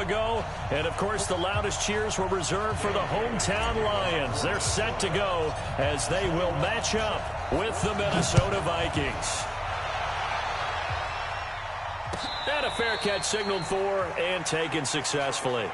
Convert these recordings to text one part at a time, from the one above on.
ago. And, of course, the loudest cheers were reserved for the hometown Lions. They're set to go as they will match up with the Minnesota Vikings. And a fair catch signaled for and taken successfully.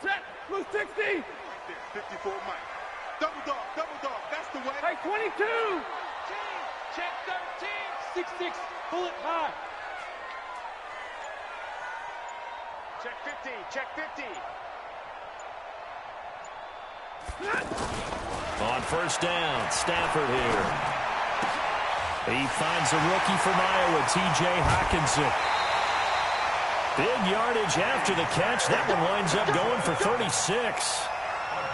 Check, blue 60. Right there, 54 Mike. Double dog, that's the way. Hey, 22. Check 13, 6-6, bullet high. Check 50, check 50. On first down, Stafford here. He finds a rookie from Iowa, T.J. Hockenson. Big yardage after the catch. That one winds up going for 36.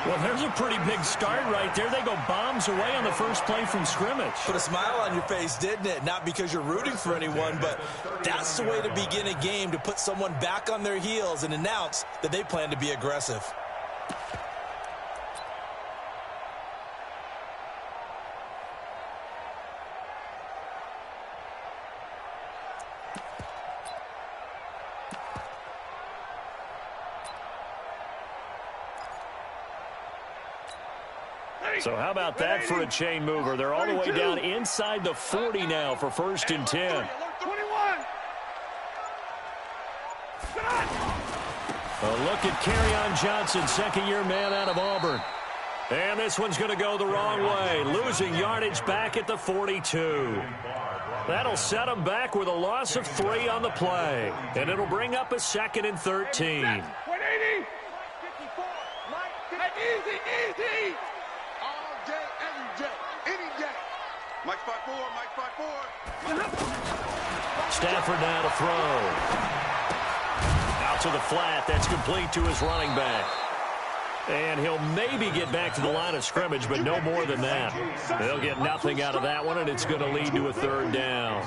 Well, there's a pretty big start right there. They go bombs away on the first play from scrimmage. Put a smile on your face, didn't it? Not because you're rooting for anyone, but that's the way to begin a game, to put someone back on their heels and announce that they plan to be aggressive. So how about that for a chain mover? They're all the way down inside the 40 now for 1st and 10. 21. A look at Kerryon Johnson, second-year man out of Auburn. And this one's going to go the wrong way, losing yardage back at the 42. That'll set them back with a loss of 3 on the play. And it'll bring up a 2nd and 13. 180. Easy. Any day. Mike 5-4, Mike 5-4. Stafford now to throw. Out to the flat. That's complete to his running back. And he'll maybe get back to the line of scrimmage, but no more than that. They'll get nothing out of that one, and it's going to lead to a 3rd down.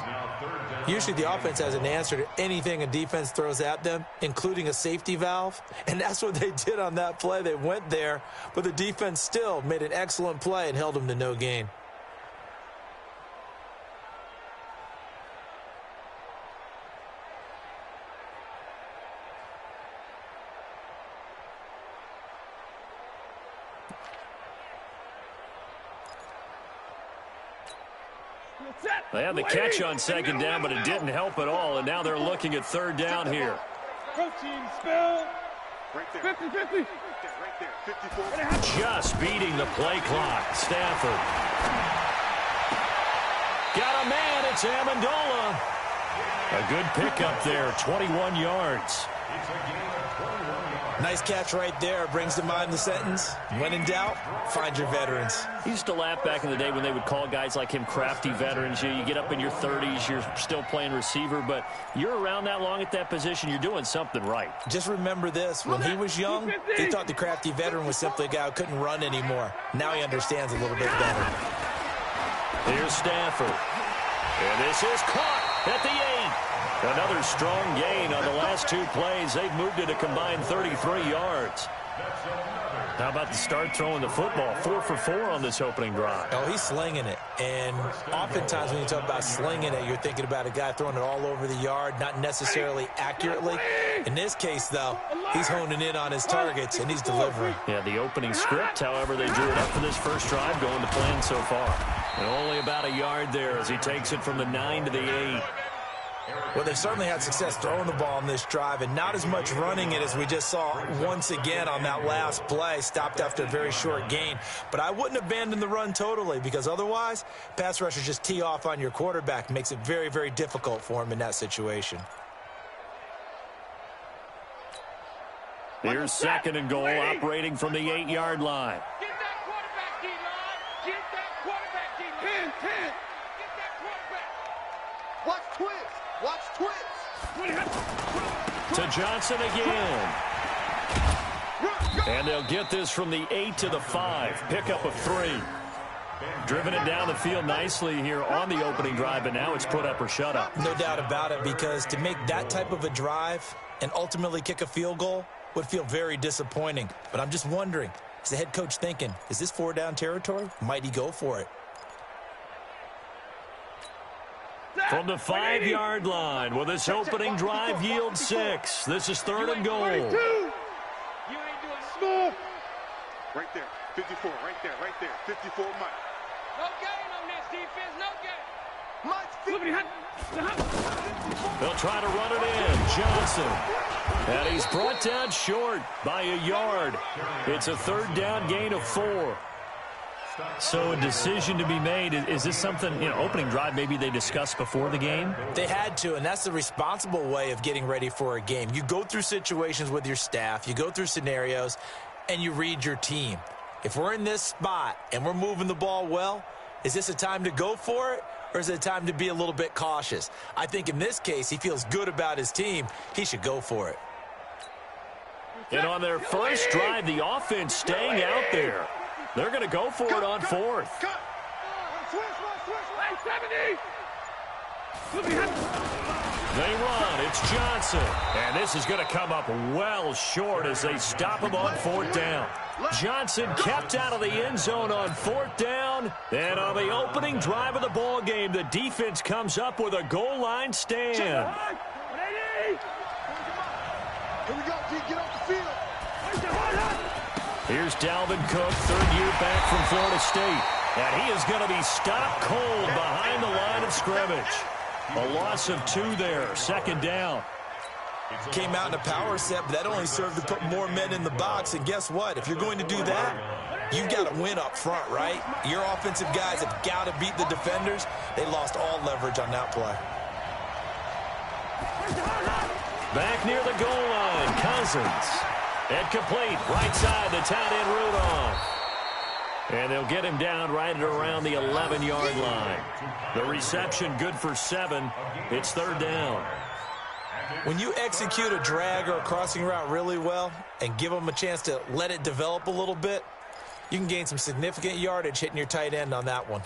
Usually the offense has an answer to anything a defense throws at them, including a safety valve. And that's what they did on that play. They went there, but the defense still made an excellent play and held them to no gain. They had the catch on 2nd down, but it didn't help at all, and now they're looking at 3rd down here. Coaching spell. Right there. 50. Right there, 54. Just beating the play clock. Stafford. Got a man. It's Amendola. A good pickup there, 21 yards. Nice catch right there. Brings to mind the sentence, when in doubt, find your veterans. He used to laugh back in the day when they would call guys like him crafty veterans. You get up in your 30s, you're still playing receiver, but you're around that long at that position, you're doing something right. Just remember this. When he was young, he thought the crafty veteran was simply a guy who couldn't run anymore. Now he understands a little bit better. Here's Stafford. And this is caught at the 8. Another strong gain on the last 2 plays. They've moved it a combined 33 yards. How about the start throwing the football? 4 for 4 on this opening drive. Oh, he's slinging it. And oftentimes when you talk about slinging it, you're thinking about a guy throwing it all over the yard, not necessarily accurately. In this case, though, he's honing in on his targets, and he's delivering. Yeah, the opening script, however, they drew it up for this first drive, going to plan so far. And only about a yard there as he takes it from the 9 to the 8. Well, they've certainly had success throwing the ball on this drive and not as much running it as we just saw once again on that last play. Stopped after a very short gain. But I wouldn't abandon the run totally because otherwise, pass rushers just tee off on your quarterback. Makes it very, very difficult for him in that situation. Here's 2nd and goal, operating from the 8-yard line. Get that quarterback, D-line. Get that quarterback, D-line. 10. Get that quarterback. Watch twist. Watch twist. To Johnson again. And they'll get this from the 8 to the 5. Pickup of 3. Driven it down the field nicely here on the opening drive, but now it's put up or shut up. No doubt about it, because to make that type of a drive and ultimately kick a field goal would feel very disappointing. But I'm just wondering, is the head coach thinking, is this 4-down territory? Might he go for it? From the 5-yard line, will this opening drive yield 6? This is 3rd and goal. You ain't doing small. Right there. 54. Right there. Right there. 54 Mike. No gain on this defense. No gain. Mike's They'll try to run it in. Johnson. And he's brought down short by a yard. It's a 3rd down gain of 4. So a decision to be made. Is this something, opening drive maybe they discussed before the game? They had to, and that's the responsible way of getting ready for a game. You go through situations with your staff, you go through scenarios, and you read your team. If we're in this spot and we're moving the ball well, is this a time to go for it, or is it a time to be a little bit cautious? I think in this case, he feels good about his team. He should go for it. And on their first drive, the offense staying out there. They're going to go for it on 4th. They run. It's Johnson. And this is going to come up well short as they stop him on 4th down. Johnson kept out of the end zone on 4th down. And on the opening drive of the ball game, the defense comes up with a goal line stand. Here we go, G. Get off the field. Here's Dalvin Cook, 3rd year back from Florida State. And he is going to be stopped cold behind the line of scrimmage. A loss of 2 there, 2nd down. Came out in a power set, but that only served to put more men in the box. And guess what? If you're going to do that, you've got to win up front, right? Your offensive guys have got to beat the defenders. They lost all leverage on that play. Back near the goal line, Cousins. Incomplete, right side, the tight end Rudolph. And they'll get him down right at around the 11-yard line. The reception good for 7. It's 3rd down. When you execute a drag or a crossing route really well and give them a chance to let it develop a little bit, you can gain some significant yardage hitting your tight end on that one.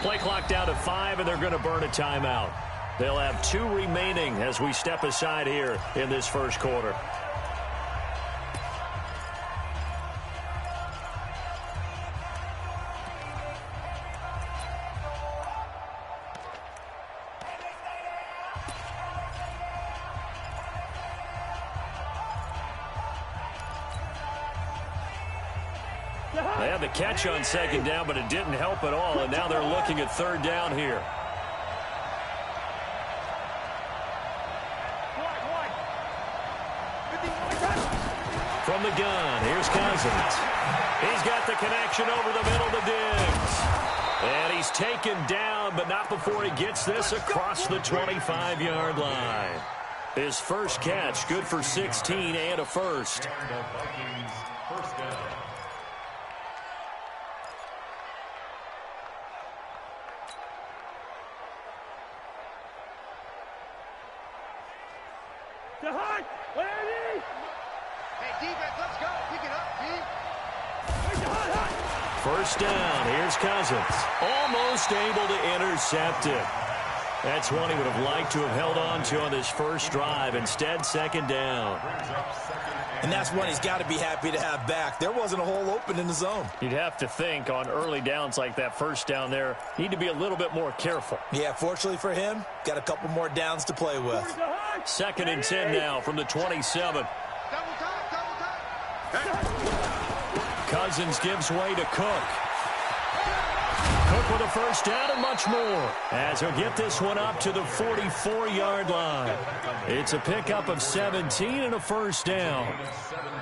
Play clock down to 5, and they're going to burn a timeout. They'll have 2 remaining as we step aside here in this first quarter. They had the catch on 2nd down, but it didn't help at all, and now they're looking at 3rd down here. From the gun, here's Cousins. He's got the connection over the middle to Diggs. And he's taken down, but not before he gets this across the 25-yard line. His first catch, good for 16 and a first. First down, here's Cousins. Almost able to intercept it. That's one he would have liked to have held on to on this first drive. Instead, 2nd down. And that's one he's got to be happy to have back. There wasn't a hole open in the zone. You'd have to think on early downs like that first down there, need to be a little bit more careful. Yeah, fortunately for him, got a couple more downs to play with. 2nd and 10 now from the 27. Cousins gives way to Cook. Cook with a first down and much more as he'll get this one up to the 44-yard line. It's a pickup of 17 and a first down.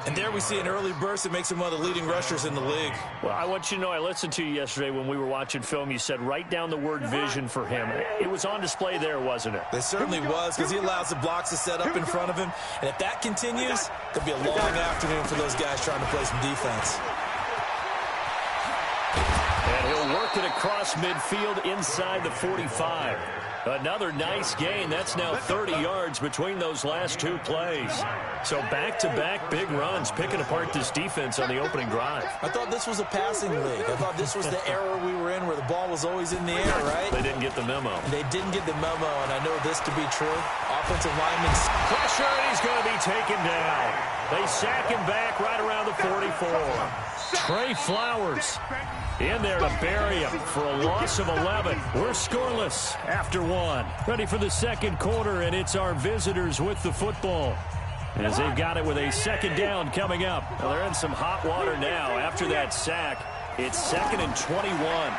And there we see an early burst that makes him one of the leading rushers in the league. Well, I want you to know, I listened to you yesterday when we were watching film. You said write down the word vision for him. It was on display there, wasn't it? It certainly was, because he allows the blocks to set up in front of him. And if that continues, it'll be a long afternoon for those guys trying to play some defense. And he'll work it across midfield inside the 45. Another nice gain. That's now 30 yards between those last two plays. So back-to-back big runs, picking apart this defense on the opening drive. I thought this was a passing league. I thought this was the era we were in where the ball was always in the air, right? They didn't get the memo. They didn't get the memo, and I know this to be true. Offensive linemen. Pressure, and he's going to be taken down. They sack him back right around the 44. Trey Flowers in there to bury him for a loss of 11. We're scoreless after one. Ready for the second quarter, and it's our visitors with the football, as they've got it with a second down coming up. Well, they're in some hot water now after that sack. It's 2nd and 21.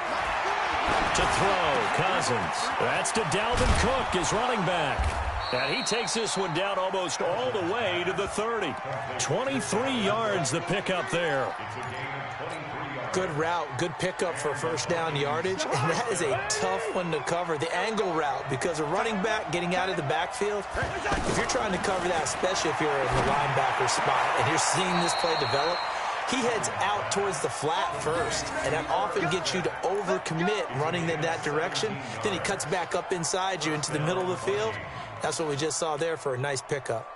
To throw, Cousins. That's to Dalvin Cook, his running back. And he takes this one down almost all the way to the 30. 23 yards the pickup there. Good route, good pickup for first down yardage, and that is a tough one to cover, the angle route, because a running back getting out of the backfield, if you're trying to cover that, especially if you're in the linebacker spot and you're seeing this play develop, he heads out towards the flat first, and that often gets you to overcommit running in that direction. Then he cuts back up inside you into the middle of the field. That's what we just saw there for a nice pickup.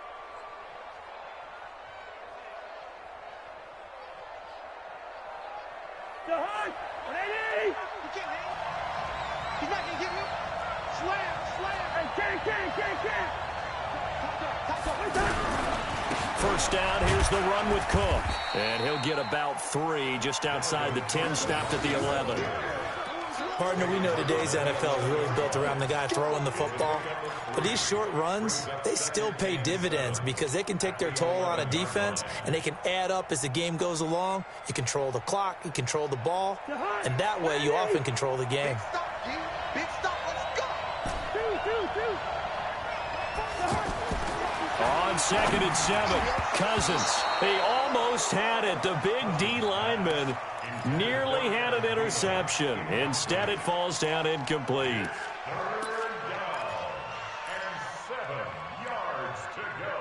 He's not going to give you. Slam. First down, here's the run with Cook. And he'll get about 3 just outside the 10, stopped at the 11. Partner, we know today's NFL is really built around the guy throwing the football. But these short runs, they still pay dividends because they can take their toll on a defense, and they can add up as the game goes along. You control the clock, you control the ball, and that way you often control the game. Big stop, let's go. On 2nd and 7, Cousins. He almost had it. The big D lineman nearly had an interception. Instead, it falls down incomplete. 3rd down and 7 yards to go.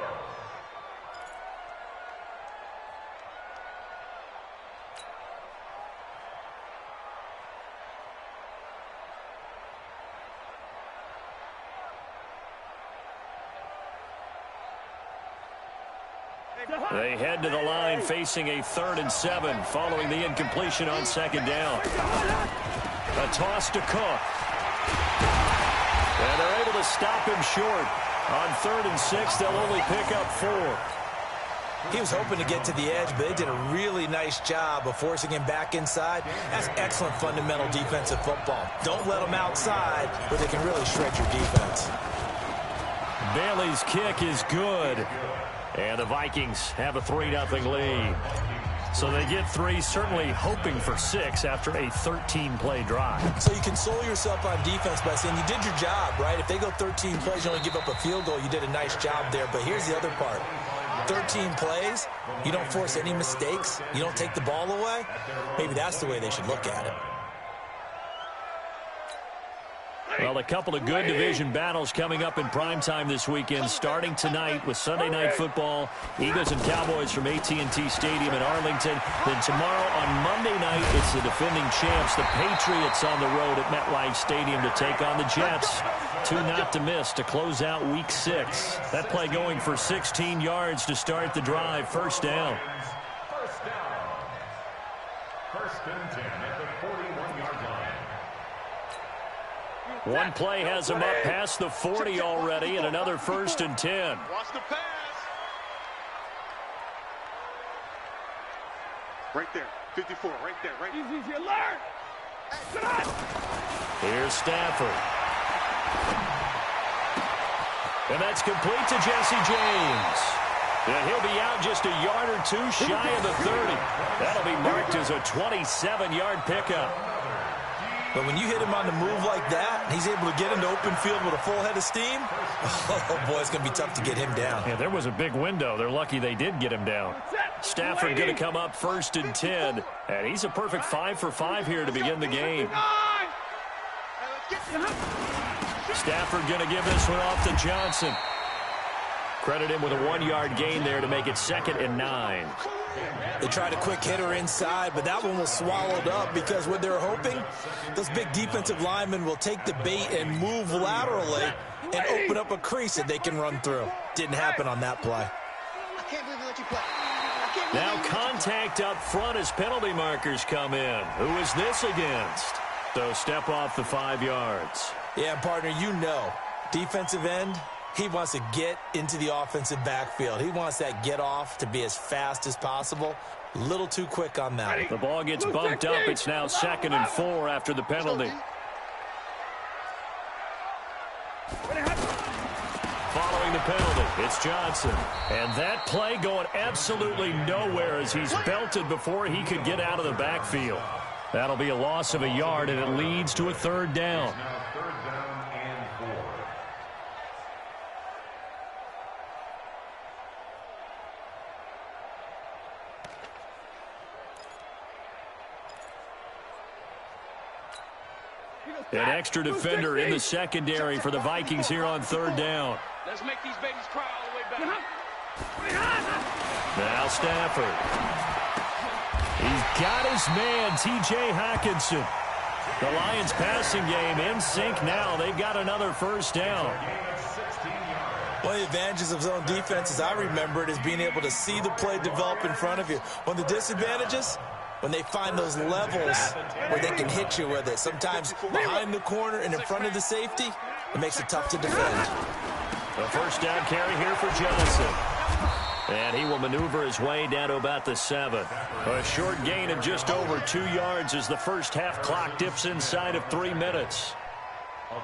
They head to the line facing a 3rd and 7 following the incompletion on 2nd down. A toss to Cook. And they're able to stop him short. On 3rd and 6, they'll only pick up 4. He was hoping to get to the edge, but they did a really nice job of forcing him back inside. That's excellent fundamental defensive football. Don't let them outside where they can really shred your defense. Bailey's kick is good. And the Vikings have a 3-0 lead. So they get 3, certainly hoping for 6 after a 13-play drive. So you console yourself on defense by saying you did your job, right? If they go 13 plays, you only give up a field goal, you did a nice job there. But here's the other part. 13 plays, you don't force any mistakes, you don't take the ball away. Maybe that's the way they should look at it. Well, a couple of good division battles coming up in primetime this weekend, starting tonight with Sunday Night Football, Eagles and Cowboys from AT&T Stadium in Arlington. Then tomorrow on Monday night, it's the defending champs, the Patriots, on the road at MetLife Stadium to take on the Jets. 2 not to miss to close out Week 6. That play going for 16 yards to start the drive. First down. First down. 1st and 10 at the 41-yard line. One play has him up past the 40 already, and another 1st and 10. Watch the pass. Right there. 54. Right there. Right there. Easy, you learn. Here's Stafford. And that's complete to Jesse James. And he'll be out just a yard or 2 shy of the 30. That'll be marked as a 27-yard pickup. But when you hit him on the move like that, and he's able to get into open field with a full head of steam, oh, boy, it's going to be tough to get him down. Yeah, there was a big window. They're lucky they did get him down. Stafford going to come up 1st and 10. And he's a perfect 5 for 5 here to begin the game. Stafford going to give this one off to Johnson. Credit him with a 1-yard gain there to make it 2nd and 9. They tried a quick hitter inside, but that one was swallowed up because what they're hoping, those big defensive linemen will take the bait and move laterally and open up a crease that they can run through. Didn't happen on that play. I can't believe they let you play. Now contact up front as penalty markers come in. Who is this against? So step off the 5 yards. Yeah, partner, you know, defensive end, he wants to get into the offensive backfield. He wants that get off to be as fast as possible. A little too quick on that. The ball gets bumped up. It's now 2nd and 4 after the penalty. Following the penalty, it's Johnson. And that play going absolutely nowhere as he's belted before he could get out of the backfield. That'll be a loss of a yard, and it leads to a 3rd down. An extra defender in the secondary for the Vikings here on 3rd down. Let's make these babies cry all the way back. Now Stafford. He's got his man, T.J. Hockenson. The Lions passing game in sync now. They've got another 1st down. One of the advantages of zone defense, as I remember it, is being able to see the play develop in front of you. One of the disadvantages, when they find those levels where they can hit you with it. Sometimes behind the corner and in front of the safety, it makes it tough to defend. A 1st down carry here for Johnson. And he will maneuver his way down to about the 7. A short gain of just over 2 yards as the first half clock dips inside of 3 minutes.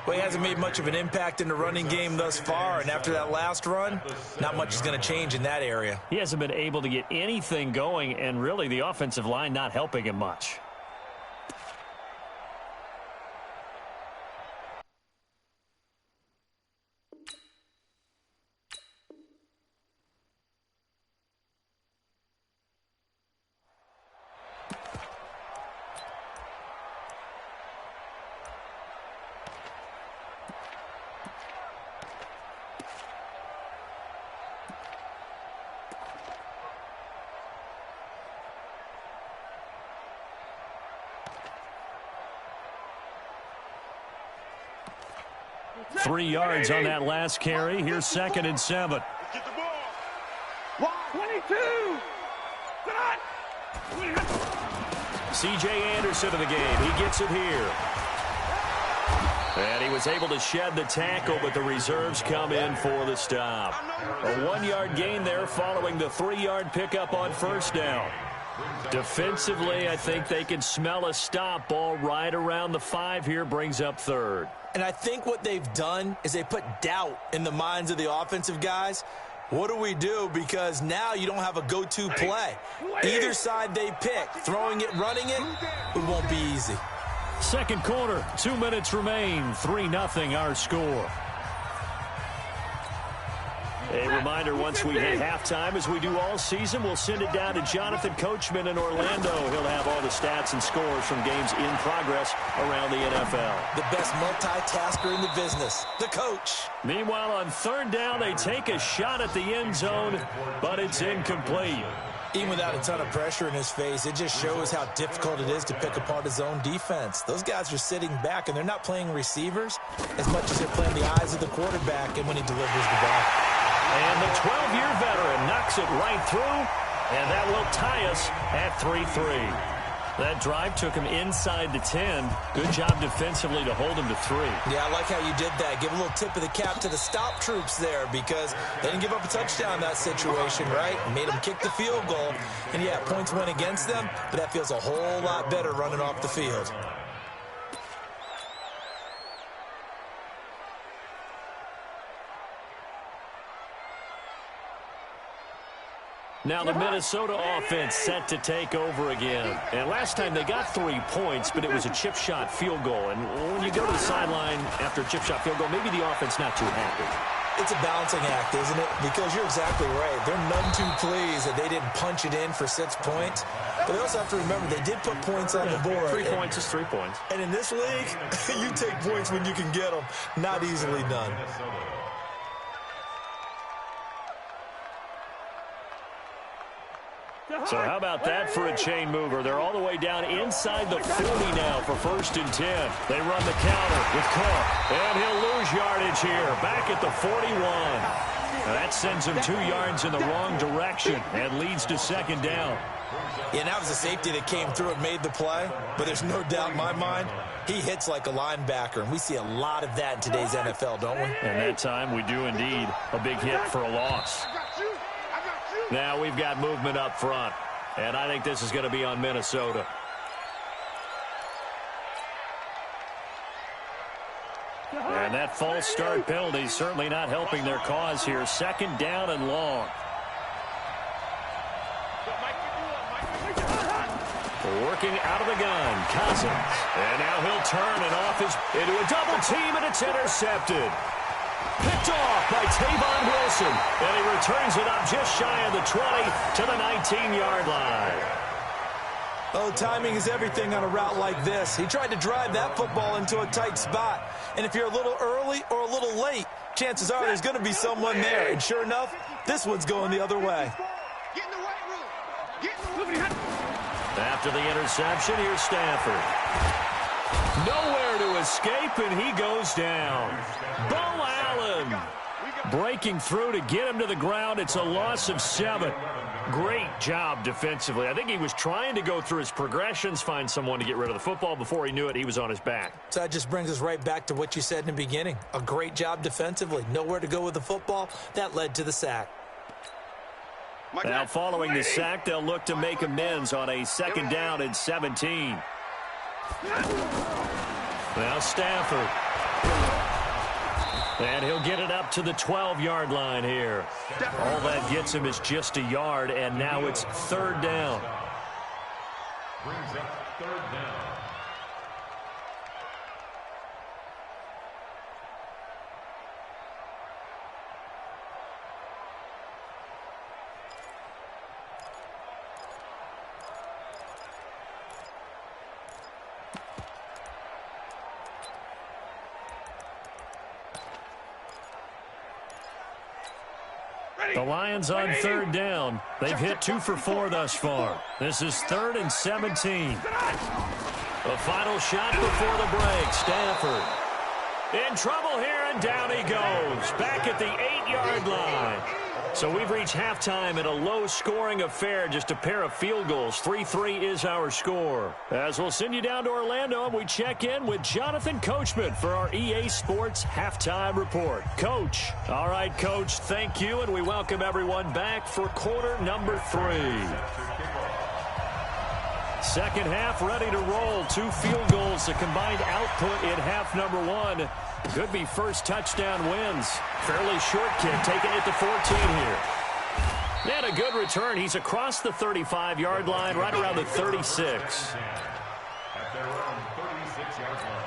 Well, he hasn't made much of an impact in the running game thus far, and after that last run, not much is going to change in that area. He hasn't been able to get anything going, and really the offensive line not helping him much. Three yards on that last carry. Here's 2nd and 7. Get the ball. 22. C.J. Anderson in the game. He gets it here. And he was able to shed the tackle, but the reserves come in for the stop. A 1-yard gain there following the 3-yard pickup on 1st down. Defensively, I think they can smell a stop. Ball right around the 5 here, brings up 3rd. And I think what they've done is they put doubt in the minds of the offensive guys. What do we do? Because now you don't have a go-to play. Either side they pick, throwing it, running it, it won't be easy. 2nd quarter, 2 minutes remain. 3-0 our score. A reminder, once we hit halftime, as we do all season, we'll send it down to Jonathan Coachman in Orlando. He'll have all the stats and scores from games in progress around the NFL. The best multitasker in the business, the coach. Meanwhile, on 3rd down, they take a shot at the end zone, but it's incomplete. Even without a ton of pressure in his face, it just shows how difficult it is to pick apart his own defense. Those guys are sitting back, and they're not playing receivers as much as they're playing the eyes of the quarterback and when he delivers the ball. And the 12-year veteran knocks it right through, and that will tie us at 3-3. That drive took him inside the 10. Good job defensively to hold him to 3. Yeah, I like how you did that. Give a little tip of the cap to the stop troops there because they didn't give up a touchdown in that situation, right? Made them kick the field goal. And, yeah, points went against them, but that feels a whole lot better running off the field. Now the Minnesota offense set to take over again. And last time they got 3 points, but it was a chip shot field goal. And when you go to the sideline after a chip shot field goal, maybe the offense not too happy. It's a balancing act, isn't it? Because you're exactly right. They're none too pleased that they didn't punch it in for 6 points. But they also have to remember they did put points on the board. 3 points is 3 points. And in this league, you take points when you can get them. Not easily done. So how about that for a chain mover? They're all the way down inside the 40 now for 1st and 10. They run the counter with Cook, and he'll lose yardage here, back at the 41. Now that sends him 2 yards in the wrong direction and leads to 2nd down. Yeah, and that was a safety that came through and made the play, but there's no doubt in my mind, he hits like a linebacker, and we see a lot of that in today's NFL, don't we? And that time we do indeed. A big hit for a loss. Now we've got movement up front, and I think this is going to be on Minnesota. And that false start penalty certainly not helping their cause here. 2nd down and long. Working out of the gun, Cousins. And now he'll turn and off into a double team, and it's intercepted. Picked off by Tavon Wilson, and he returns it up just shy of the 20 to the 19-yard line. Oh, timing is everything on a route like this. He tried to drive that football into a tight spot. And if you're a little early or a little late, chances are there's going to be someone there. And sure enough, this one's going the other way. Get in the weight room. Get in the weight room. After the interception, here's Stafford. Nowhere to escape, and he goes down. Bo Allen breaking through to get him to the ground. It's a loss of 7. Great job defensively. I think he was trying to go through his progressions, find someone to get rid of the football. Before he knew it, he was on his back. So that just brings us right back to what you said in the beginning. A great job defensively. Nowhere to go with the football. That led to the sack. Now following the sack, they'll look to make amends on a 2nd down and 17. Now Stafford. And he'll get it up to the 12-yard line here. All that gets him is just a yard, and now it's 3rd down. Brings up 3rd down. The Lions on 3rd down. They've hit 2 for 4 thus far. This is 3rd and 17. The final shot before the break. Stafford in trouble here, and down he goes. Back at the 8-yard line. So we've reached halftime in a low-scoring affair, just a pair of field goals. 3-3 is our score. As we'll send you down to Orlando, and we check in with Jonathan Coachman for our EA Sports Halftime Report. Coach. All right, Coach, thank you, and we welcome everyone back for quarter number 3. 2nd half ready to roll. 2 field goals, the combined output in half number 1. Could be first touchdown wins. Fairly short kick, taking it to 14 here. And a good return. He's across the 35-yard line, right around the 36. At their own 36-yard line.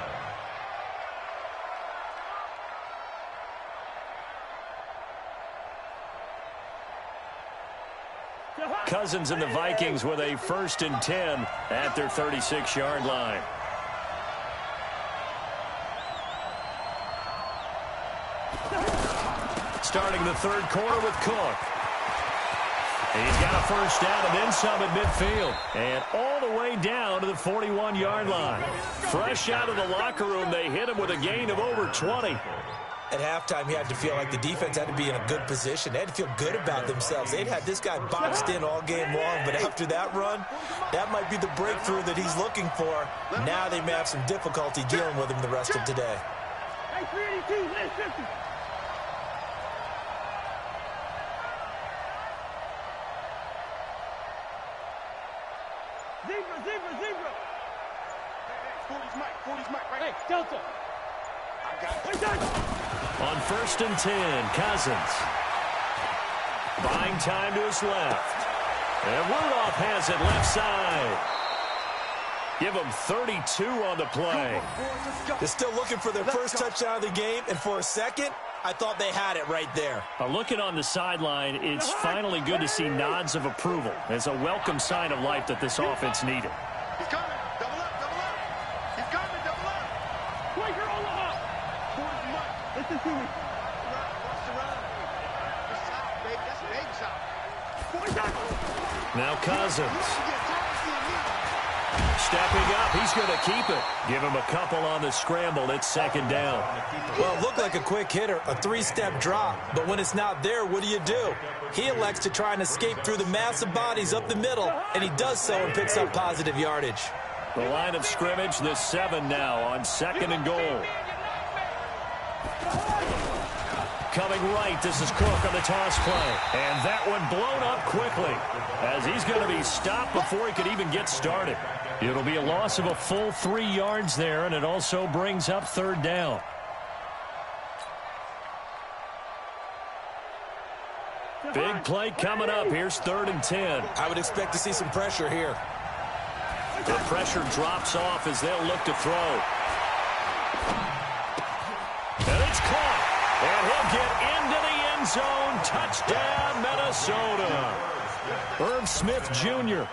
Cousins and the Vikings with a 1st and 10 at their 36-yard line. Starting the 3rd quarter with Cook. He's got a 1st down and then some at midfield. And all the way down to the 41-yard line. Fresh out of the locker room, they hit him with a gain of over 20. At halftime, you had to feel like the defense had to be in a good position. They had to feel good about themselves. They'd had this guy boxed in all game long, but after that run, that might be the breakthrough that he's looking for. Now they may have some difficulty dealing with him the rest of today. Hey, 382, let's 50. Zebra. Hey, 40's Mike, right? Hey, Delta. I got it. On 1st and 10, Cousins. Buying time to his left. And Rudolph has it left side. Give them 32 on the play. They're still looking for their first touchdown of the game, and for a second, I thought they had it right there. Looking on the sideline, it's finally good to see nods of approval. It's a welcome sign of life that this offense needed. He's coming. Double up, double up. He's coming, double up. Quaker on the hop. Towards Mike. Listen to me. Watch the run. It's out, baby. That's an egg shot. Now Cousins. Stepping up, he's going to keep it. Give him a couple on the scramble. It's second down. Well, it looked like a quick hitter, a three-step drop. But when it's not there, what do? He elects to try and escape through the massive bodies up the middle, and he does so and picks up positive yardage. The line of scrimmage, the 7 now on second and goal. Coming right, this is Cook on the toss play. And that one blown up quickly as he's going to be stopped before he could even get started. It'll be a loss of a full 3 yards there, and it also brings up third down. Big play coming up. Here's 3rd and 10. I would expect to see some pressure here. The pressure drops off as they'll look to throw. And it's caught. And he'll get into the end zone. Touchdown, Minnesota. Irv Smith Jr.,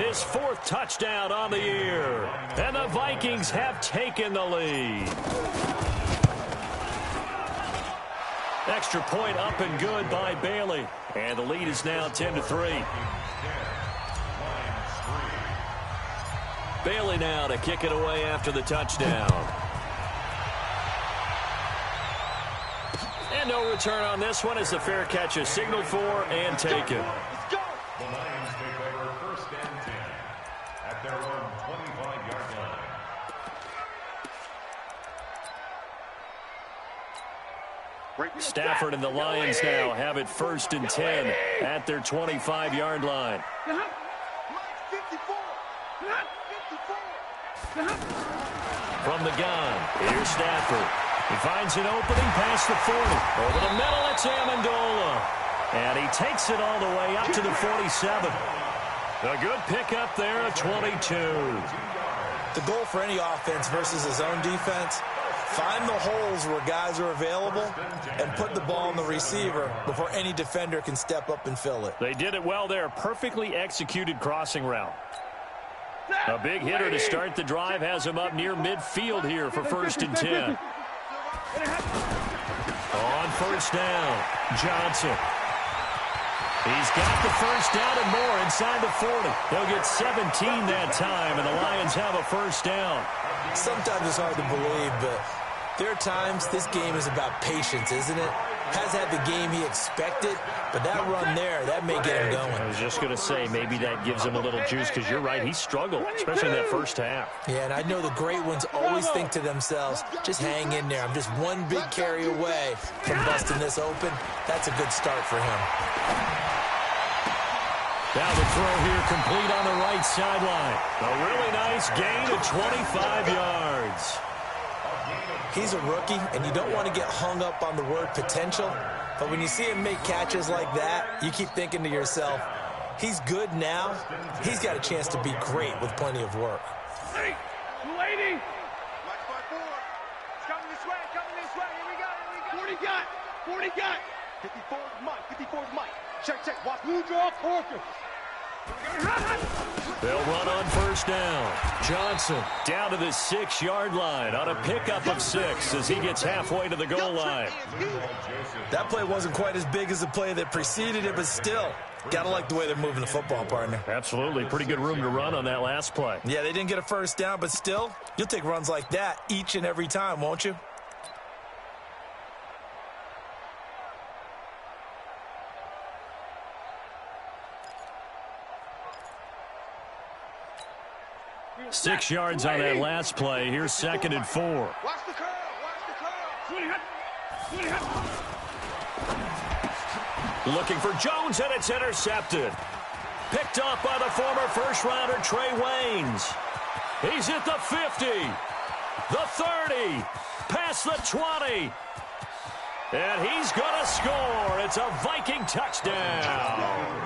his 4th touchdown on the year. And the Vikings have taken the lead. Extra point up and good by Bailey. And the lead is now 10-3. Bailey now to kick it away after the touchdown. And no return on this one as the fair catch is signaled for and taken. The Lions take over 1st and 10 at their own 25-yard line. Stafford and the Lions now have it 1st and 10 at their 25-yard line. From the gun, here's Stafford. He finds an opening past the 40. Over the middle, it's Amendola. And he takes it all the way up to the 47. A good pickup there at 22. The goal for any offense versus his own defense, find the holes where guys are available and put the ball on the receiver before any defender can step up and fill it. They did it well there. Perfectly executed crossing route. A big hitter to start the drive has him up near midfield here for 1st and 10. On 1st down, Johnson. He's got the 1st down and more inside the 40. They'll get 17 that time, and the Lions have a 1st down. Sometimes it's hard to believe, but there are times this game is about patience, isn't it? Has had the game he expected, but that run there, that may get him going. I was just going to say, maybe that gives him a little juice, because you're right, he struggled, especially in that 1st half. Yeah, and I know the great ones always think to themselves, just hang in there. I'm just one big carry away from busting this open. That's a good start for him. Now the throw here complete on the right sideline. A really nice gain of 25 yards. He's a rookie, and you don't want to get hung up on the word potential, but when you see him make catches like that, you keep thinking to yourself, he's good now. He's got a chance to be great with plenty of work. Hey, lady. Mike 5-4. It's coming this way, Here we go, 40 got. 54 is Mike, 54 is Mike. Check. Watch. Blue draw, Parker. They'll run on 1st down. Johnson down to the 6-yard line on a pickup of 6 as he gets halfway to the goal line. That play wasn't quite as big as the play that preceded it, but still, got to like the way they're moving the football, partner. Absolutely. Pretty good room to run on that last play. Yeah, they didn't get a 1st down, but still, you'll take runs like that each and every time, won't you? Six yards on that last play. Here's 2nd and 4. Watch the curl. Looking for Jones, and it's intercepted. Picked up by the former first-rounder Trey Waynes. He's at the 50, the 30, past the 20. And he's going to score. It's a Viking touchdown.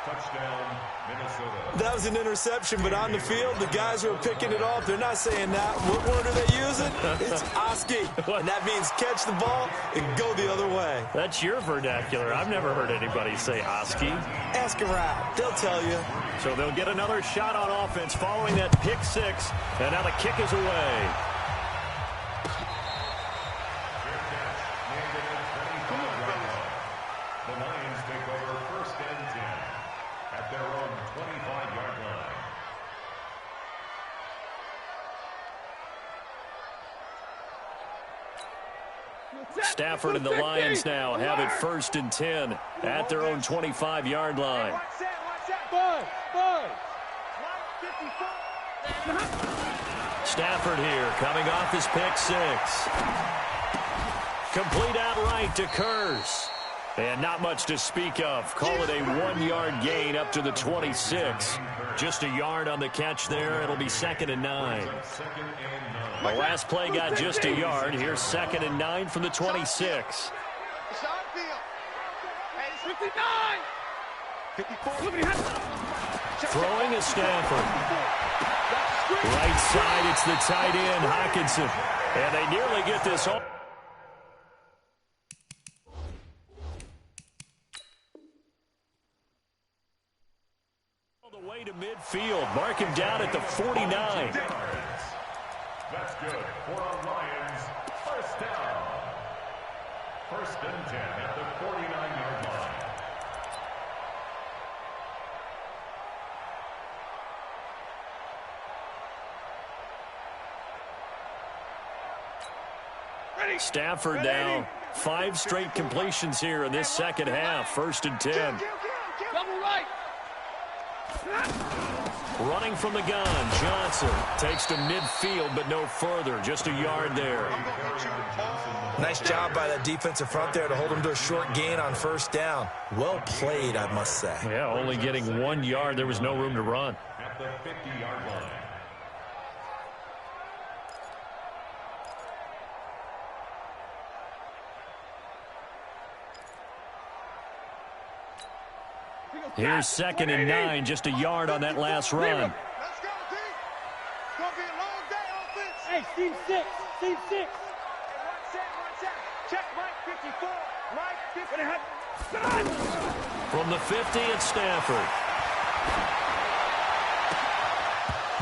Touchdown, Minnesota. That was an interception, but on the field, the guys who are picking it off, they're not saying that. What word are they using? It's Oski, and that means catch the ball and go the other way. That's your vernacular. I've never heard anybody say Oski. Ask around. They'll tell you. So they'll get another shot on offense following that pick six, and now the kick is away. The Lions take over 1st and 10 at their own 25-yard line. Stafford and the Lions now have it 1st and 10 at their own 25-yard line. Stafford here coming off his pick six. Complete outright to Kurz. And not much to speak of. Call it a 1-yard gain up to the 26. Just a yard on the catch there. It'll be 2nd and 9. The last play got just a yard. Here's 2nd and 9 from the 26. Throwing is Stafford. Right side, it's the tight end, Hockenson. And they nearly get this home. Way to midfield. Mark him down at the 49. That's good for a Lions first down. 1st and 10 at the 49-yard line. Stafford now 5 straight completions here in this second half. 1st and 10. Double right. Running from the gun, Johnson takes to midfield, but no further. Just a yard there. Nice job by the defensive front there to hold him to a short gain on 1st down. Well played, I must say. Yeah, only getting 1 yard. There was no room to run. At the 50-yard line. Here's 2nd and 9, just a yard on that last run. Let's go, D. Gonna be a long day offense. Hey, Steve 6. Steve 6. One set. Check Mike 54. Mike 54. From the 50, it's Stafford.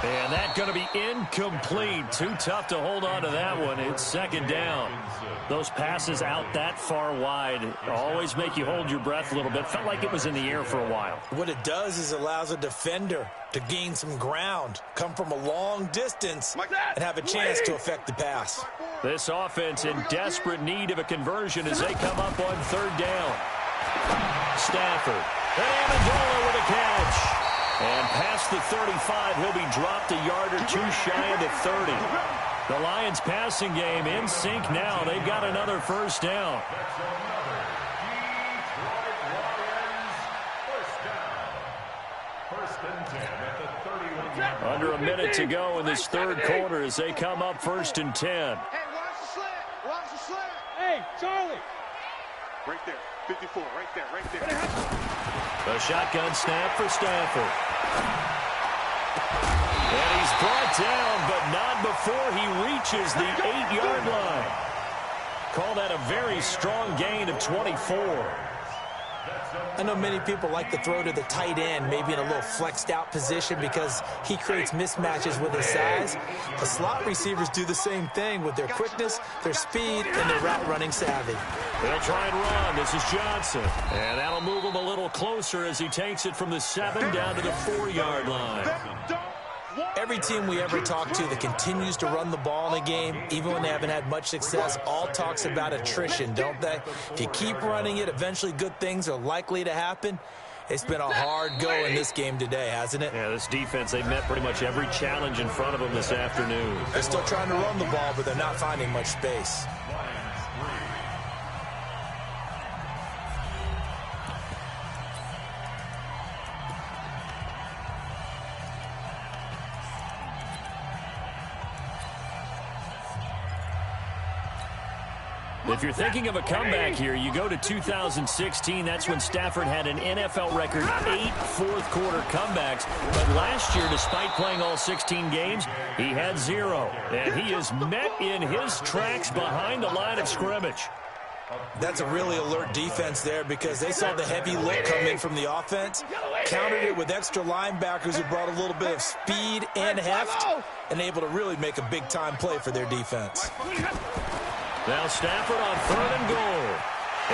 And that's going to be incomplete. Too tough to hold on to that one. It's 2nd down. Those passes out that far wide always make you hold your breath a little bit. Felt like it was in the air for a while. What it does is allows a defender to gain some ground, come from a long distance, and have a chance to affect the pass. This offense in desperate need of a conversion as they come up on 3rd down. Stafford. And Amendola with a catch. And past the 35, he'll be dropped a yard or two shy of the 30. The Lions passing game in sync now. They've got another 1st down. That's another Detroit Lions first down. 1st and 10 at the 31-yard line. Under a minute to go in this 3rd quarter as they come up 1st and 10. Hey, watch the slant. Watch the slant. Hey, Charlie. Right there. 54. Right there. A shotgun snap for Stafford. And he's brought down, but not before he reaches the 8-yard line. Call that a very strong gain of 24. I know many people like to throw to the tight end, maybe in a little flexed out position because he creates mismatches with his size. The slot receivers do the same thing with their quickness, their speed, and their route running savvy. They'll try and run. This is Johnson. And that'll move him a little closer as he takes it from the 7 down to the 4-yard line. Every team we ever talk to that continues to run the ball in a game, even when they haven't had much success, all talks about attrition, don't they? If you keep running it, eventually good things are likely to happen. It's been a hard go in this game today, hasn't it? Yeah, this defense, they've met pretty much every challenge in front of them this afternoon. They're still trying to run the ball, but they're not finding much space. If you're thinking of a comeback here, you go to 2016. That's when Stafford had an NFL record 8 fourth-quarter comebacks. But last year, despite playing all 16 games, he had 0. And he is met in his tracks behind the line of scrimmage. That's a really alert defense there because they saw the heavy look come in from the offense, countered it with extra linebackers who brought a little bit of speed and heft, and able to really make a big-time play for their defense. Now Stafford on 3rd and goal.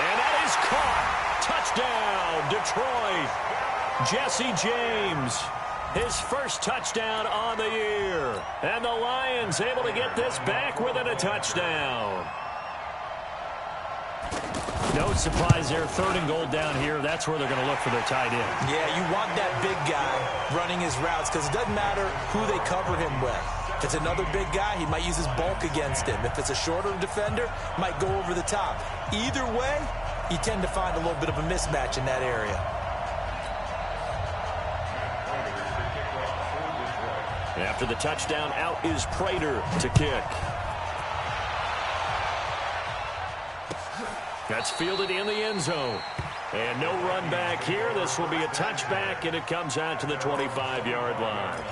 And that is caught. Touchdown, Detroit. Jesse James, his first touchdown on the year. And the Lions able to get this back within a touchdown. No surprise there, 3rd and goal down here. That's where they're going to look for their tight end. Yeah, you want that big guy running his routes because it doesn't matter who they cover him with. If it's another big guy, he might use his bulk against him. If it's a shorter defender, might go over the top. Either way, you tend to find a little bit of a mismatch in that area. After the touchdown, out is Prater to kick. That's fielded in the end zone. And no run back here. This will be a touchback, and it comes out to the 25-yard line.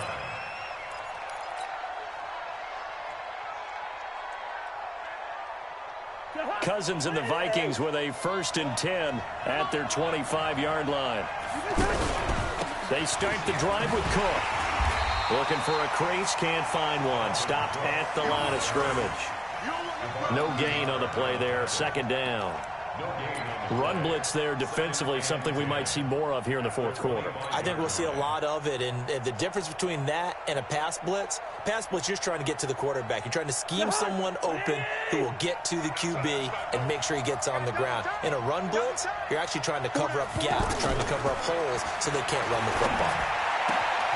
Cousins and the Vikings with a 1st and 10 at their 25-yard line. They start the drive with Cook. Looking for a crease, can't find one. Stopped at the line of scrimmage. No gain on the play there, 2nd down. Run blitz there defensively, something we might see more of here in the 4th quarter. I think we'll see a lot of it, and the difference between that and a pass blitz, you're just trying to get to the quarterback. You're trying to scheme someone open who will get to the QB and make sure he gets on the ground. In a run blitz, you're actually trying to cover up gaps, trying to cover up holes so they can't run the football.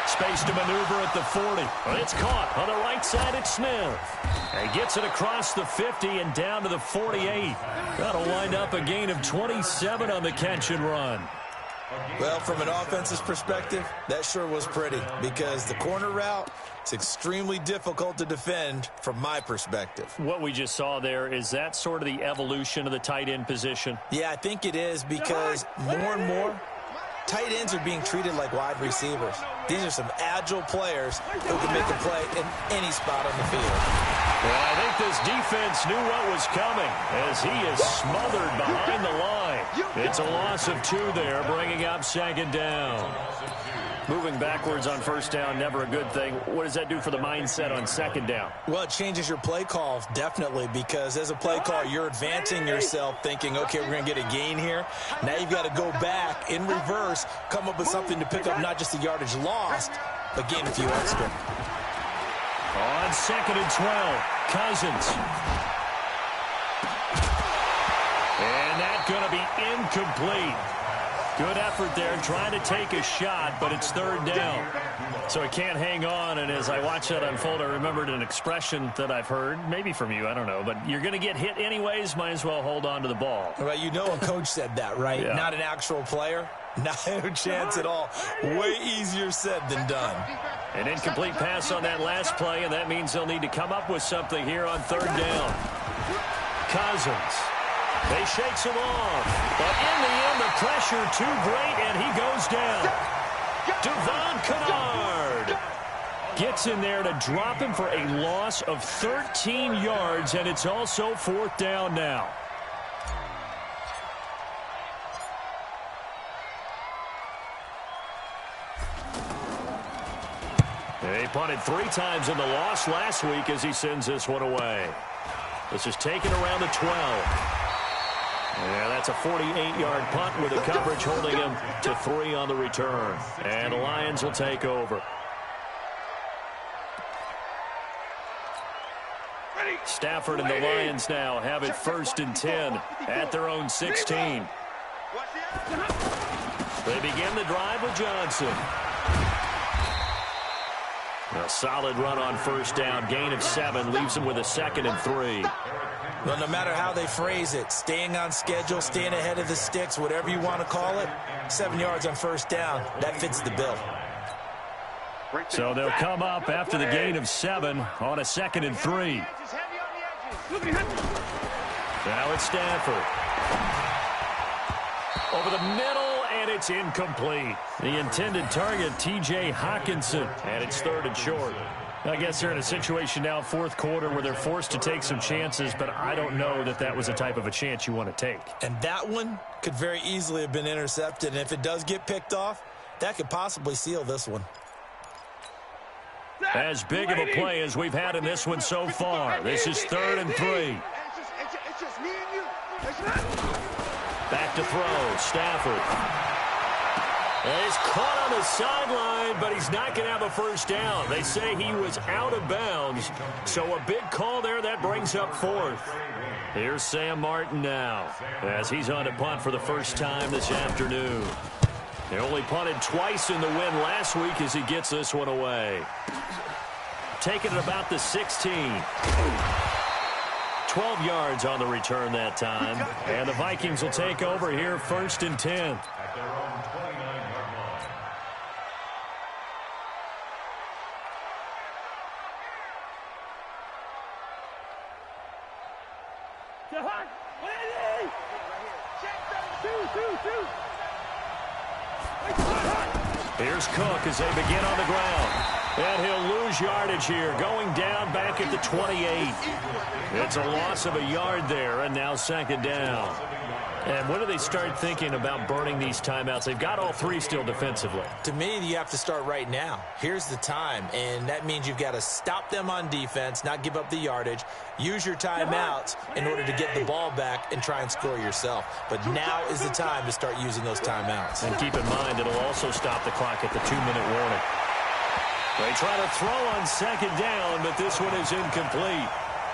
Space to maneuver at the 40. But it's caught on the right side. It's Smith. And gets it across the 50 and down to the 48. That'll wind up a gain of 27 on the catch and run. Well, from an offensive perspective, that sure was pretty because the corner route is extremely difficult to defend from my perspective. What we just saw there, is that sort of the evolution of the tight end position? Yeah, I think it is because more and more, tight ends are being treated like wide receivers. These are some agile players who can make a play in any spot on the field. Well, I think this defense knew what was coming as he is smothered behind the line. It's a loss of 2 there, bringing up 2nd down. Moving backwards on 1st down, never a good thing. What does that do for the mindset on 2nd down? Well, it changes your play call, definitely, because as a play call, you're advancing yourself thinking, okay, we're going to get a gain here. Now you've got to go back in reverse, come up with something to pick up not just the yardage lost, but gain a few extra. On 2nd and 12, Cousins. And that's going to be incomplete. Good effort there, trying to take a shot, but it's 3rd down. So he can't hang on, and as I watched that unfold, I remembered an expression that I've heard, maybe from you, I don't know, but you're going to get hit anyways, might as well hold on to the ball. Well, you know a coach said that, right? Yeah. Not an actual player. Not a chance at all. Way easier said than done. An incomplete pass on that last play, and that means they'll need to come up with something here on 3rd down. Cousins. They shakes him off. But in the end, the pressure too great, and he goes down. Devon Kennard gets in there to drop him for a loss of 13 yards, and it's also 4th down now. They punted 3 times in the loss last week as he sends this one away. This is taken around the 12. Yeah, that's a 48-yard punt with the coverage holding him to 3 on the return. And the Lions will take over. Stafford and the Lions now have it 1st and 10 at their own 16. They begin the drive with Johnson. A solid run on 1st down. Gain of 7 leaves them with a 2nd and 3. Well, no matter how they phrase it, staying on schedule, staying ahead of the sticks, whatever you want to call it, 7 yards on 1st down, that fits the bill. So they'll come up after the gain of 7 on a 2nd and 3. Now it's Stafford. Over the middle, and it's incomplete. The intended target, T.J. Hawkinson, and it's 3rd and short. I guess they're in a situation now, 4th quarter, where they're forced to take some chances, but I don't know that that was the type of a chance you want to take. And that one could very easily have been intercepted, and if it does get picked off, that could possibly seal this one. As big of a play as we've had in this one so far. This is 3rd and 3. It's just me and you. Back to throw, Stafford. He's caught on the sideline, but he's not going to have a first down. They say he was out of bounds, so a big call there. That brings up 4th. Here's Sam Martin now, as he's on to punt for the first time this afternoon. He only punted twice in the win last week as he gets this one away. Taking it about the 16. 12 yards on the return that time. And the Vikings will take over here 1st and 10. At their own 29-yard line. Here's Cook as they begin on the ground. And he'll lose yardage here, going down back at the 28. It's a loss of a yard there, and now 2nd down. And when do they start thinking about burning these timeouts? They've got all 3 still defensively. To me, you have to start right now. Here's the time, and that means you've got to stop them on defense, not give up the yardage, use your timeouts in order to get the ball back and try and score yourself. But now is the time to start using those timeouts. And keep in mind, it'll also stop the clock at the 2-minute warning. They try to throw on 2nd down, but this one is incomplete.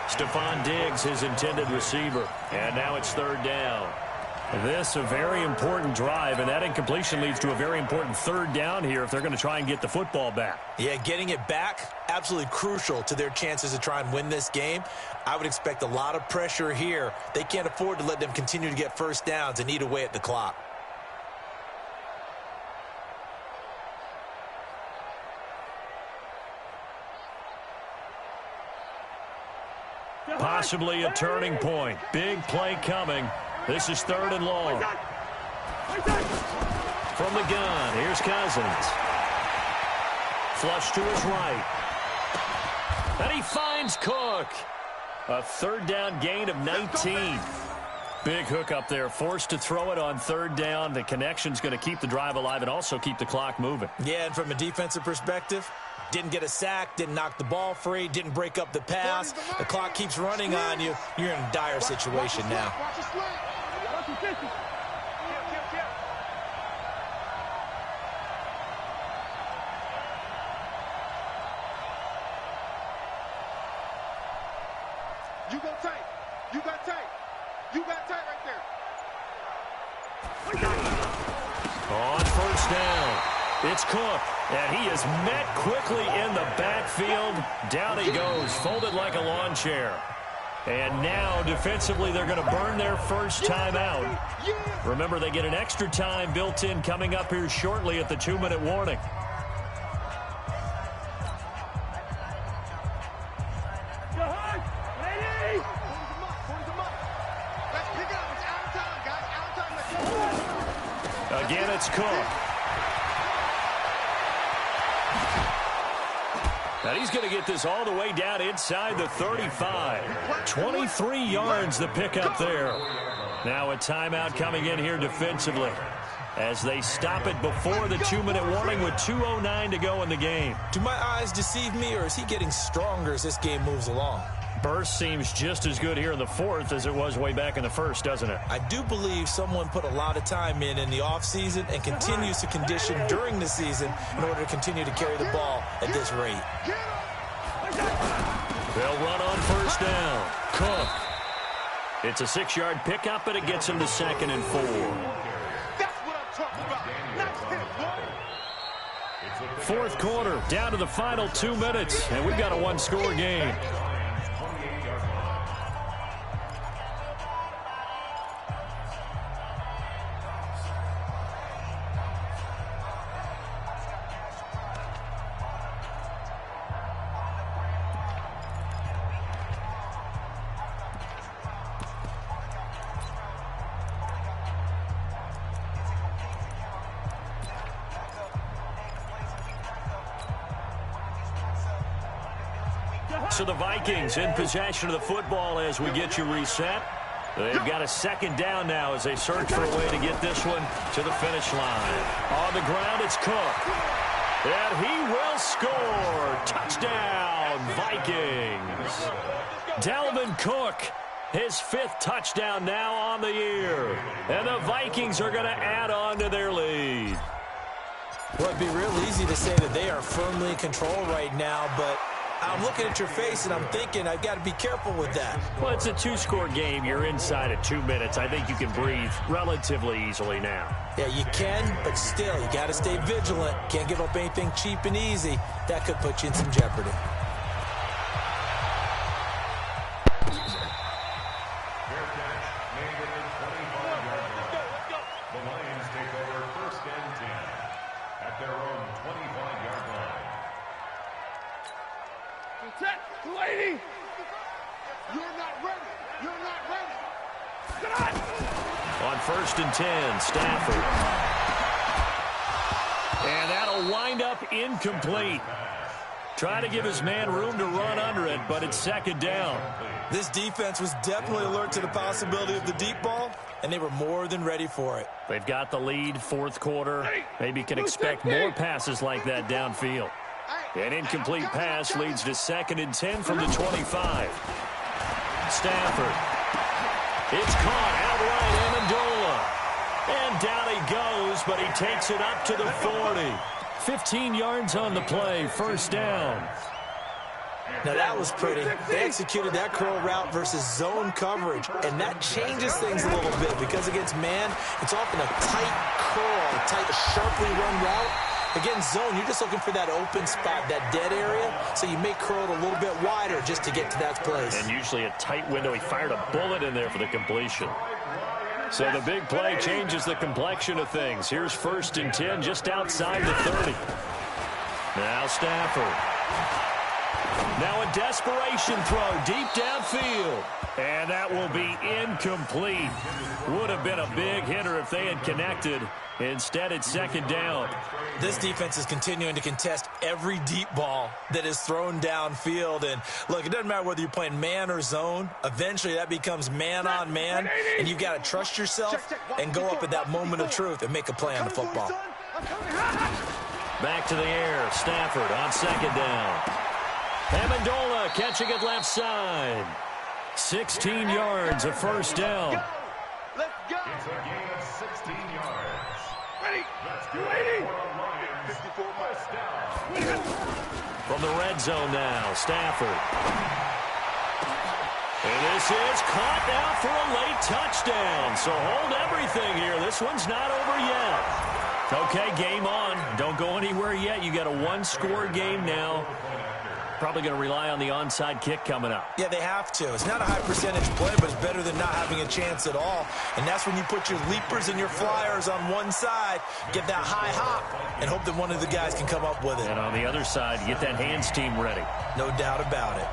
Stephon Diggs, his intended receiver. And now it's 3rd down. This a very important drive, and that incompletion leads to a very important 3rd down here if they're going to try and get the football back. Yeah, getting it back, absolutely crucial to their chances to try and win this game. I would expect a lot of pressure here. They can't afford to let them continue to get first downs and eat away at the clock. Possibly a turning point. Big play coming. This is 3rd and long. From the gun, here's Cousins. Flush to his right. And he finds Cook. A 3rd down gain of 19. Big hook up there, forced to throw it on 3rd down. The connection's going to keep the drive alive and also keep the clock moving. Yeah, and from a defensive perspective, didn't get a sack, didn't knock the ball free, didn't break up the pass. The clock keeps running on you. You're in a dire situation now. You go tight. You got tight. You got tight right there. On 1st down, it's Cook, and he is met quickly in the backfield. Down he goes, folded like a lawn chair. And now, defensively, they're going to burn their first timeout. Remember, they get an extra time built in coming up here shortly at the 2-minute warning. Again, it's Cook. And he's going to get this all the way down inside the 35. 23 yards the pickup there. Now a timeout coming in here defensively as they stop it before the 2-minute warning with 2:09 to go in the game. Do my eyes deceive me, or is he getting stronger as this game moves along? Burst seems just as good here in the 4th as it was way back in the 1st, doesn't it? I do believe someone put a lot of time in the offseason and continues to condition during the season in order to continue to carry the ball at this rate. They'll run on 1st down. Cook. It's a 6-yard pickup, and it gets him to 2nd and 4. That's what I'm talking about. Nice hit, boy. 4th quarter, down to the final 2 minutes, and we've got a 1-score game. So the Vikings in possession of the football as we get you reset. They've got a second down now as they search for a way to get this one to the finish line. On the ground, it's Cook. And he will score. Touchdown, Vikings. Dalvin Cook, his 5th touchdown now on the year. And the Vikings are going to add on to their lead. Well, it'd be real easy to say that they are firmly in control right now, but I'm looking at your face and I'm thinking I've got to be careful with that. Well, it's a 2-score game. You're inside of 2 minutes. I think you can breathe relatively easily now. Yeah, you can, but still, you got to stay vigilant. Can't give up anything cheap and easy. That could put you in some jeopardy. On 1st and 10, Stafford. And that'll wind up incomplete. Trying to give his man room to run under it, but it's 2nd down. This defense was definitely alert to the possibility of the deep ball, and they were more than ready for it. They've got the lead, 4th quarter. Maybe can expect more passes like that downfield. An incomplete pass leads to 2nd and 10 from the 25. Stafford. It's caught outright, Amendola. And down he goes, but he takes it up to the 40. 15 yards on the play, 1st down. Now that was pretty. They executed that curl route versus zone coverage, and that changes things a little bit because against man, it's often a tight curl, a tight, sharply run route. Against zone, you're just looking for that open spot, that dead area, so you may curl it a little bit wider just to get to that place. And usually a tight window. He fired a bullet in there for the completion. So the big play changes the complexion of things. Here's 1st and 10 just outside the 30. Now Stafford. Now a desperation throw deep downfield. And that will be incomplete. Would have been a big hitter if they had connected. Instead, it's 2nd down. This defense is continuing to contest every deep ball that is thrown downfield. And, look, it doesn't matter whether you're playing man or zone. Eventually, that becomes man on man. And you've got to trust yourself and go up at that moment of truth and make a play on the football. Back to the air. Stafford on 2nd down. Amendola catching it left side. 16 yards, a 1st down. Let's go. It's a gain of 16 yards. Ready. Let's go. Ready. 54 miles. Down. From the red zone now, Stafford. And this is caught now for a late touchdown. So hold everything here. This one's not over yet. Okay, game on. Don't go anywhere yet. You got a 1-score game now. Probably going to rely on the onside kick coming up. Yeah, they have to. It's not a high percentage play, but it's better than not having a chance at all. And that's when you put your leapers and your flyers on one side, get that high hop, and hope that one of the guys can come up with it. And on the other side, get that hands team ready. No doubt about it.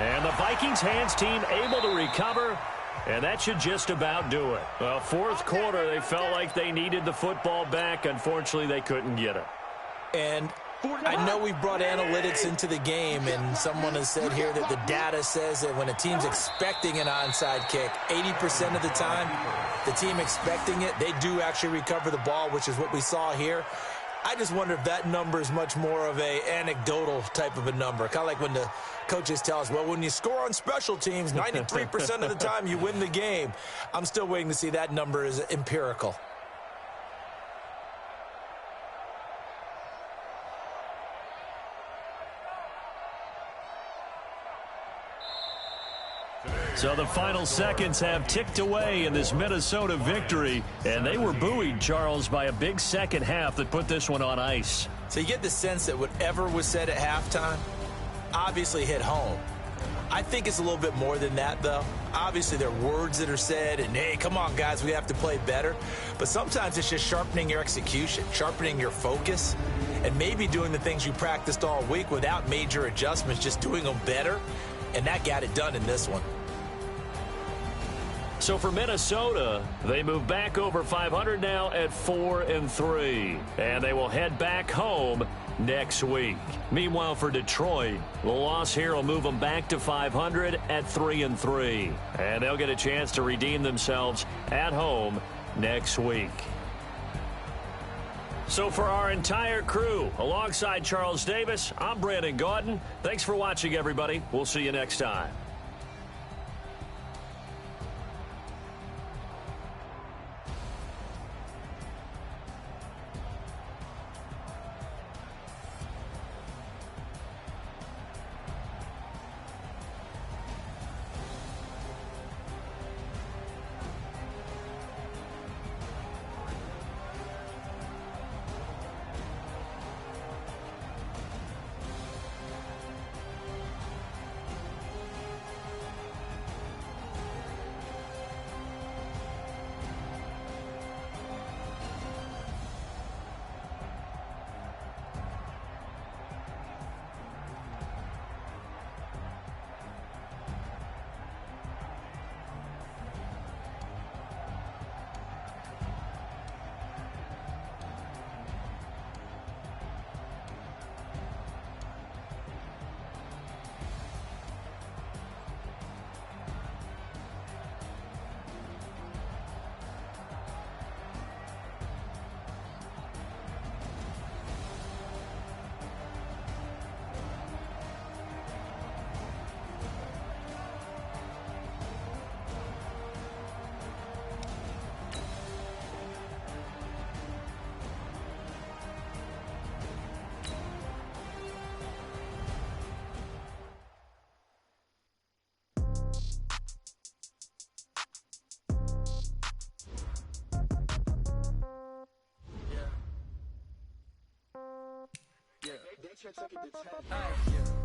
And the Vikings hands team able to recover. And that should just about do it. Well, 4th quarter, they felt like they needed the football back. Unfortunately, they couldn't get it. And I know we brought analytics into the game, and someone has said here that the data says that when a team's expecting an onside kick, 80% of the time, the team expecting it, they do actually recover the ball, which is what we saw here. I just wonder if that number is much more of a anecdotal type of a number. Kind of like when the coaches tell us, well, when you score on special teams, 93% of the time you win the game. I'm still waiting to see that number is empirical. So the final seconds have ticked away in this Minnesota victory, and they were buoyed, Charles, by a big second half that put this one on ice. So you get the sense that whatever was said at halftime obviously hit home. I think it's a little bit more than that, though. Obviously, there are words that are said, and, hey, come on, guys, we have to play better. But sometimes it's just sharpening your execution, sharpening your focus, and maybe doing the things you practiced all week without major adjustments, just doing them better, and that got it done in this one. So for Minnesota, they move back over 500 now at 4-3. And they will head back home next week. Meanwhile, for Detroit, the loss here will move them back to 500 at 3-3. And they'll get a chance to redeem themselves at home next week. So for our entire crew, alongside Charles Davis, I'm Brandon Gaudin. Thanks for watching, everybody. We'll see you next time.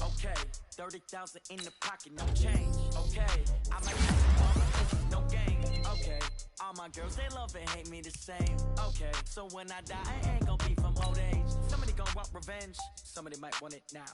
Okay, 30,000 in the pocket, no change. Okay, I might have no game. Okay, all my girls, they love and hate me the same. Okay, so when I die, I ain't gonna be from old age. Somebody gonna want revenge, somebody might want it now.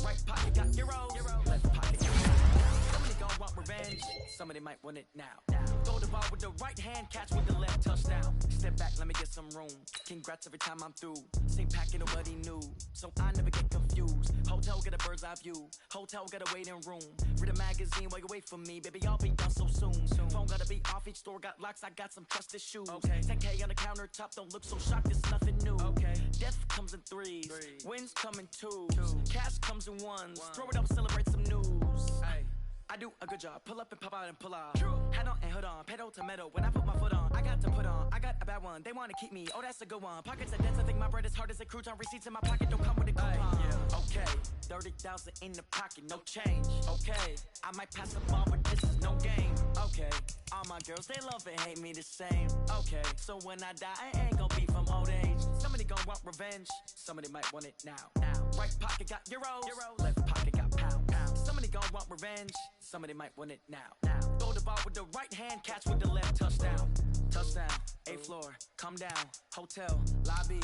Right pocket got euros, left pocket got pounds. Somebody gonna want revenge, somebody might want it now. Throw the ball with the right hand, catch with the left, touchdown. Step back, let me get some room. Congrats every time I'm through. Same packet, nobody knew, so I never get confused. Hotel get a bird's eye view. Hotel got a waiting room. Read a magazine while you wait for me, baby. I'll be done so soon. Phone gotta be off. Each store got locks. I got some trusted shoes. Okay. 10K on the countertop. Don't look so shocked. It's nothing new. Okay. Death comes in threes. Wins come in twos. Cash comes in ones. Throw it up, celebrate some news. Ay. I do a good job. Pull up and pop out and pull out. Head on and hood on. Pedal to metal. When I put my foot on, I got to put on. I got a bad one. They want to keep me. Oh, that's a good one. Pockets are dense. I think my bread is hard as a crouton. Receipts in my pocket don't come with a coupon. Okay. 30,000 in the pocket. No change. Okay. I might pass the ball, but this is no game. Okay. All my girls, they love and hate me the same. Okay. So when I die, I ain't gonna be from old age. Somebody gonna want revenge. Somebody might want it now. Right pocket got euros. Left pocket got pounds. Somebody gonna want revenge. Somebody might want it now. Throw the ball with the right hand, catch with the left, touchdown. Touchdown, 8th floor, come down, hotel, lobby.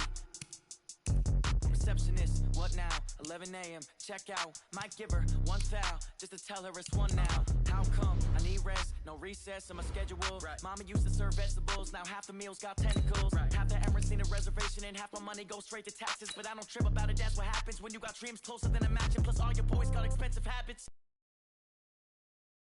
Receptionist, what now? 11 a.m., check out. Might give her one foul, just to tell her it's one now. How come? I need rest, no recess in my schedule. Mama used to serve vegetables, now half the meals got tentacles. Half the Emirates need a reservation and half my money goes straight to taxes. But I don't trip about it, that's what happens when you got dreams closer than a match. And plus all your boys got expensive habits.